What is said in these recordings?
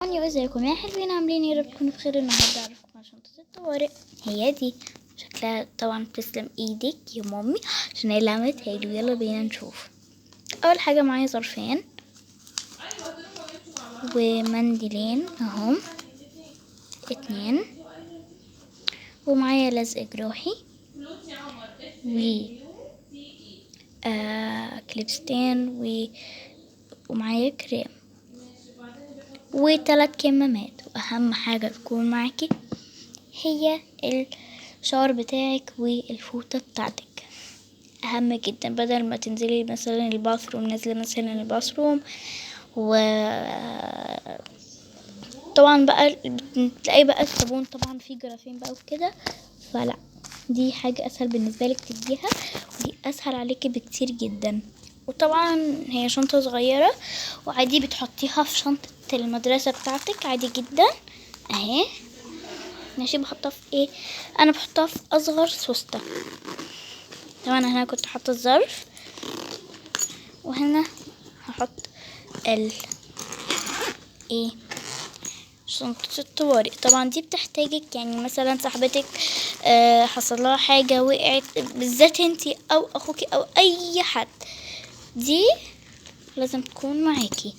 ازيكم يا حلوين، عاملين ايه؟ يا رب تكونوا بخير. النهارده اعرفكم عن شنطه الطوارئ. هي دي شكلها طبعا تسلم ايدك يا مامي عشان هي اللي عملتها لي. يلا بينا نشوف. اول حاجه معايا ظرفين ومنديلين اهم 2، ومعايا لزق جروحي و كليبستين ومعايا كريم و3 كمامات. واهم حاجه تكون معاكي هي الشاور بتاعك والفوطة بتاعتك، اهم جدا. بدل ما تنزلي مثلا الباثروم، نازله مثلا الباثروم و طبعا بقى بتلاقي بقى الصابون طبعا فيه جراثيم بقى وكده، فلا، دي حاجة اسهل بالنسبة لك تديها، ودي اسهل عليكي بكتير جدا. وطبعا هي شنطة صغيرة وعادي بتحطيها في شنطة المدرسة بتاعتك عادي جدا اهي. ماشي، بحطها في ايه؟ انا بحطها في اصغر سوستة. طبعا هنا كنت حاطه الظرف، وهنا هحط ايه شنطة الطوارئ. طبعا دي بتحتاجك، يعني مثلا صاحبتك حصل لها حاجة، وقعت، بالذات انتي او اخوكي او اي حد، دي لازم تكون معاكي.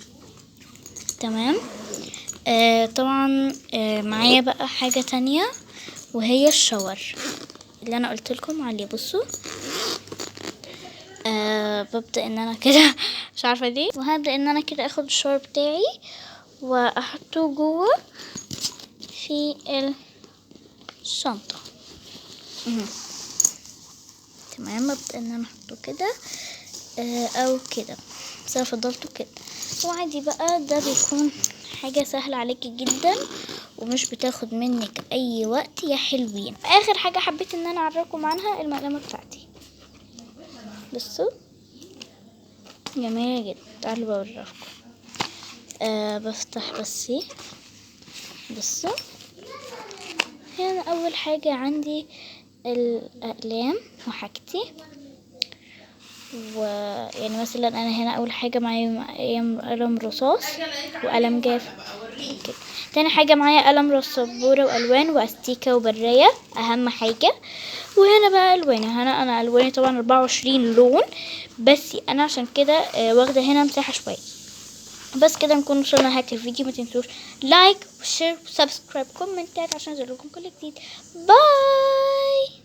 تمام. طبعا معايا بقى حاجة تانية وهي الشاور اللي انا قلت لكم عليه. بصوا ببدأ ان انا كده مش عارفة ليه، وهبدأ ان انا كده اخد الشاور بتاعي واحطه جوه في الشنطة. تمام، ببدأ ان انا احطه كده او كده، بس انا فضلته كده. وعادي بقى، ده بيكون حاجة سهلة عليكي جدا ومش بتاخد منك اي وقت يا حلوين. اخر حاجة حبيت ان انا اعرفكم عنها المقلمة بتاعتي. بصوا جميلة جدا، تعالوا بوريكم. بفتح بس بصوا هنا اول حاجة عندي الاقلام وحاجتي، ويعني مثلا انا هنا اول حاجة معايا قلم رصاص وقلم جاف كده. تاني حاجة معايا قلم رصاص سبورة والوان واستيكة وبراية اهم حاجة. وهنا بقى الواني، هنا انا الواني طبعا 24 لون، بس انا عشان كده واخدة هنا مساحة شوية. بس كده نكون وصلنا لنهاية الفيديو. ما تنسوش لايك وشير وسبسكرايب كومنتات عشان ينزل لكم كل جديد. باي.